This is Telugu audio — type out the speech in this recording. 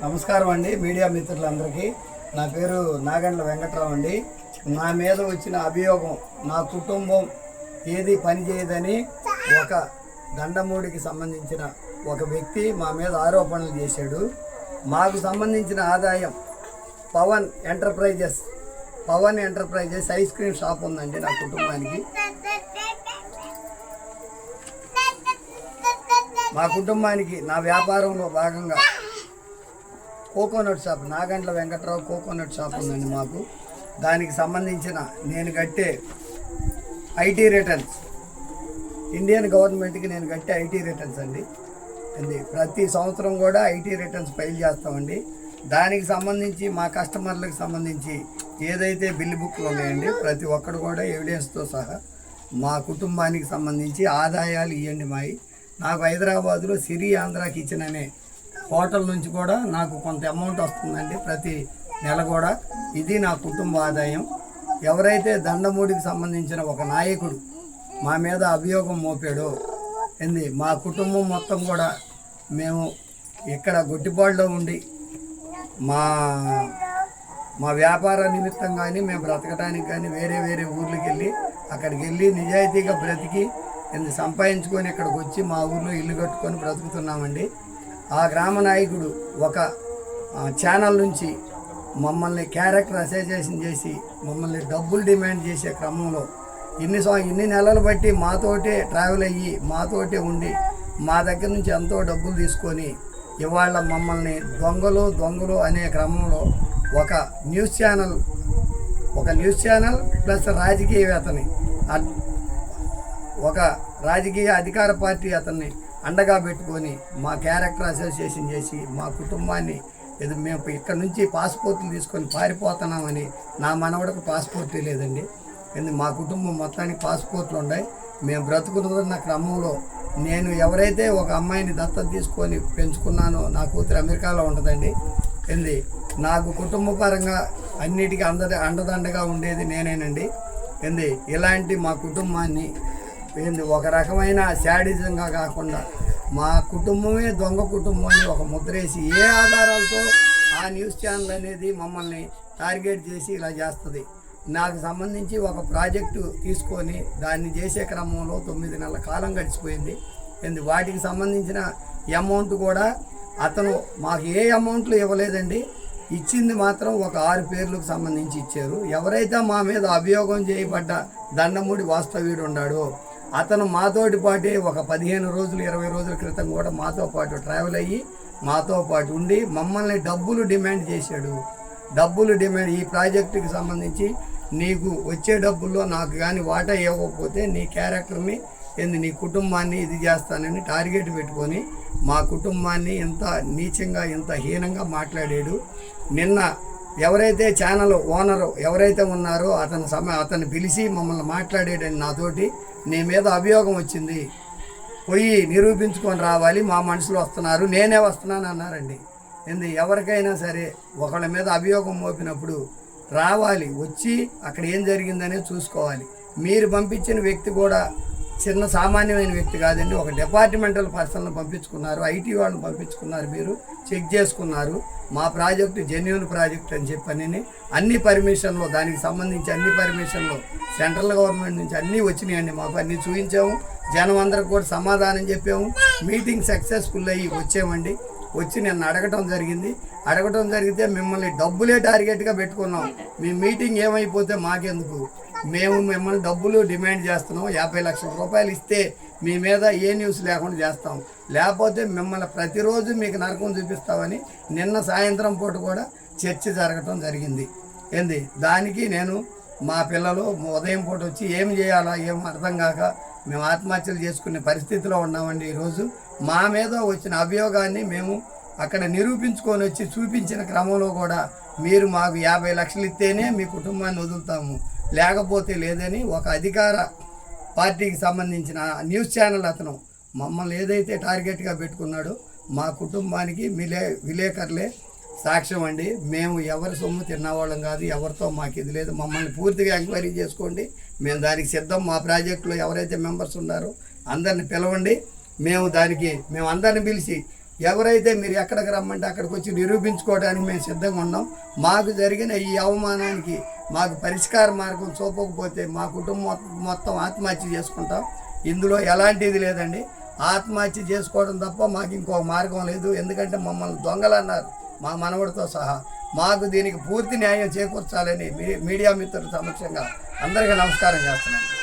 నమస్కారం అండి మీడియా మిత్రులందరికీ. నా పేరు నాగండ్ల వెంకట్రావు అండి. నా మీద వచ్చిన అభియోగం నా కుటుంబం ఏది పనిచేయదని ఒక దండమూడికి సంబంధించిన ఒక వ్యక్తి మా మీద ఆరోపణలు చేశాడు. మాకు సంబంధించిన ఆదాయం Pawan Enterprises ice cream shop ఉందండి నా కుటుంబానికి. మా కుటుంబానికి నా వ్యాపారంలో భాగంగా coconut shop Nagandla Venkatrao coconut shop ఉందండి మాకు. దానికి సంబంధించిన నేను కట్టే ఐటీ రిటర్న్స్, ఇండియన్ గవర్నమెంట్కి నేను కట్టే ఐటీ రిటర్న్స్ అండి. ప్రతి సంవత్సరం కూడా ఐటీ రిటర్న్స్ ఫైల్ చేస్తామండి. దానికి సంబంధించి మా కస్టమర్లకు సంబంధించి ఏదైతే బిల్లు బుక్లు ఉన్నాయండి ప్రతి ఒక్కరు కూడా ఎవిడెన్స్తో సహా మా కుటుంబానికి సంబంధించి ఆదాయాలు ఇవ్వండి మాయి. నాకు హైదరాబాదులో సిరి ఆంధ్ర కిచెన్ అనే హోటల్ నుంచి కూడా నాకు కొంత అమౌంట్ వస్తుందండి ప్రతి నెల కూడా. ఇది నా కుటుంబ ఆదాయం. ఎవరైతే దండమూడికి సంబంధించిన ఒక నాయకుడు మా మీద అభియోగం మోపాడో మా కుటుంబం మొత్తం కూడా మేము ఇక్కడ గొట్టిపాడులో ఉండి మా వ్యాపార నిమిత్తం కానీ మేము బ్రతకడానికి కానీ వేరే ఊర్లకు వెళ్ళి అక్కడికి వెళ్ళి నిజాయితీగా బ్రతికి సంపాదించుకొని ఇక్కడికి వచ్చి మా ఊర్లో ఇల్లు కట్టుకొని బ్రతుకుతున్నామండి. ఆ గ్రామ నాయకుడు ఒక ఛానల్ నుంచి మమ్మల్ని క్యారెక్టర్ అసోసియేషన్ చేసి మమ్మల్ని డబ్బులు డిమాండ్ చేసే క్రమంలో ఇన్ని నెలలు బట్టి మాతోటే ట్రావెల్ అయ్యి మాతోటే ఉండి మా దగ్గర నుంచి ఎంతో డబ్బులు తీసుకొని ఇవాళ మమ్మల్ని దొంగలు అనే క్రమంలో ఒక న్యూస్ ఛానల్ ప్లస్ రాజకీయవేత్తని ఒక రాజకీయ అధికార పార్టీ అతన్ని అండగా పెట్టుకొని మా క్యారెక్టర్ అసోసియేషన్ చేసి మా కుటుంబాన్ని మేము ఇక్కడ నుంచి పాస్పోర్ట్లు తీసుకొని పారిపోతున్నామని. నా మనవడకు పాస్పోర్ట్ లేదండి. మా కుటుంబం మొత్తానికి పాస్పోర్ట్లు ఉన్నాయి. మేము బ్రతుకుతున్న క్రమంలో నేను ఎవరైతే ఒక అమ్మాయిని దత్తత తీసుకొని పెంచుకున్నానో నా కూతురు అమెరికాలో ఉంటుందండి. నాకు కుటుంబ పరంగా అన్నిటికీ అండదండగా ఉండేది నేనేనండి. ఇలాంటి మా కుటుంబాన్ని ఒక రకమైన శాడిజంగా కాకుండా మా కుటుంబమే దొంగ కుటుంబం అని ఒక ముద్రేసి ఏ ఆధారాలతో ఆ న్యూస్ ఛానల్ అనేది మమ్మల్ని టార్గెట్ చేసి ఇలా చేస్తుంది. నాకు సంబంధించి ఒక ప్రాజెక్టు తీసుకొని దాన్ని చేసే క్రమంలో 9 నెలల కాలం గడిచిపోయింది. వాటికి సంబంధించిన అమౌంట్ కూడా అతను మాకు ఏ అమౌంట్లు ఇవ్వలేదండి. ఇచ్చింది మాత్రం ఒక 6 పేర్లకు సంబంధించి ఇచ్చారు. ఎవరైతే మా మీద అభియోగం చేయబడ్డ దండమూడి వాస్తవ్యుడు ఉన్నాడో అతను మాతోటి పాటే ఒక 15 రోజులు 20 రోజుల క్రితం కూడా మాతో పాటు ట్రావెల్ అయ్యి మాతో పాటు ఉండి మమ్మల్ని డబ్బులు డిమాండ్ చేశాడు. ఈ ప్రాజెక్టుకి సంబంధించి నీకు వచ్చే డబ్బుల్లో నాకు కానీ వాటా ఇవ్వకపోతే నీ క్యారెక్టర్ని నీ కుటుంబాన్ని ఇది చేస్తానని టార్గెట్ పెట్టుకొని మా కుటుంబాన్ని ఇంత నీచంగా ఇంత హీనంగా మాట్లాడాడు. నిన్న ఎవరైతే ఛానల్ ఓనరు ఎవరైతే ఉన్నారో అతను పిలిచి మమ్మల్ని మాట్లాడాడని నాతోటి నీ మీద అభియోగం వచ్చింది, పోయి నిరూపించుకొని రావాలి, మా మనుషులు వస్తున్నారు, నేనే వస్తున్నాను అన్నారండి. ఎవరికైనా సరే ఒకళ్ళ మీద అభియోగం మోపినప్పుడు రావాలి, వచ్చి అక్కడ ఏం జరిగిందనే చూసుకోవాలి. మీరు పంపించిన వ్యక్తి కూడా చిన్న సామాన్యమైన వ్యక్తి కాదండి. ఒక డిపార్ట్మెంటల్ పర్సన్ను పంపించుకున్నారు, ఐటీ వాళ్ళని పంపించుకున్నారు, మీరు చెక్ చేసుకున్నారు. మా ప్రాజెక్టు జెన్యూన్ ప్రాజెక్ట్ అని చెప్పని అన్ని పర్మిషన్లు దానికి సంబంధించి అన్ని పర్మిషన్లు సెంట్రల్ గవర్నమెంట్ నుంచి అన్నీ వచ్చినాయండి. మాకు అన్నీ చూపించాము, జనం అందరికి కూడా సమాధానం చెప్పాము. మీటింగ్ సక్సెస్ఫుల్ అయ్యి వచ్చామండి. వచ్చి నిన్న అడగటం జరిగితే మిమ్మల్ని డబ్బులే టార్గెట్గా పెట్టుకున్నాం. మీ మీటింగ్ ఏమైపోతే మాకెందుకు, మేము మిమ్మల్ని డబ్బులు డిమాండ్ చేస్తున్నాం. 50 లక్షల రూపాయలు ఇస్తే మీ మీద ఏ న్యూస్ లేకుండా చేస్తాం, లేకపోతే మిమ్మల్ని ప్రతిరోజు మీకు నరకం చూపిస్తామని నిన్న సాయంత్రం పూట కూడా చర్చ జరగటం జరిగింది. దానికి నేను మా పిల్లలు ఉదయం పూట వచ్చి ఏం చేయాలా ఏం అర్థం కాక మేము ఆత్మహత్యలు చేసుకునే పరిస్థితిలో ఉన్నామండి. ఈరోజు మా మీద వచ్చిన అభియోగాన్ని మేము అక్కడ నిరూపించుకొని వచ్చి చూపించిన క్రమంలో కూడా మీరు మాకు 50 లక్షలు ఇస్తేనే మీ కుటుంబాన్ని వదులుతాము, లేకపోతే లేదని ఒక అధికార పార్టీకి సంబంధించిన న్యూస్ ఛానల్ అతను మమ్మల్ని ఏదైతే టార్గెట్గా పెట్టుకున్నాడో మా కుటుంబానికి విలేకరులే సాక్ష్యం అండి. మేము ఎవరి సొమ్ము తిన్నవాళ్ళం కాదు, ఎవరితో మాకు ఇది లేదు. మమ్మల్ని పూర్తిగా ఎంక్వైరీ చేసుకోండి, మేము దానికి సిద్ధం. మా ప్రాజెక్టులో ఎవరైతే మెంబర్స్ ఉన్నారో అందరిని పిలవండి. మేము అందరిని పిలిచి ఎవరైతే మీరు ఎక్కడికి రమ్మంటే అక్కడికి వచ్చి నిరూపించుకోవడానికి మేము సిద్ధంగా ఉన్నాం. మాకు జరిగిన ఈ అవమానానికి మాకు పరిష్కార మార్గం చూపకపోతే మా కుటుంబం మొత్తం ఆత్మహత్య చేసుకుంటాం. ఇందులో ఎలాంటిది లేదండి. ఆత్మహత్య చేసుకోవడం తప్ప మాకు ఇంకో మార్గం లేదు. ఎందుకంటే మమ్మల్ని దొంగలు అన్నారు మా మనవడితో సహా. మాకు దీనికి పూర్తి న్యాయం చేకూర్చాలని మీడియా మిత్రుల సమక్షంగా అందరికీ నమస్కారం చేస్తున్నాను.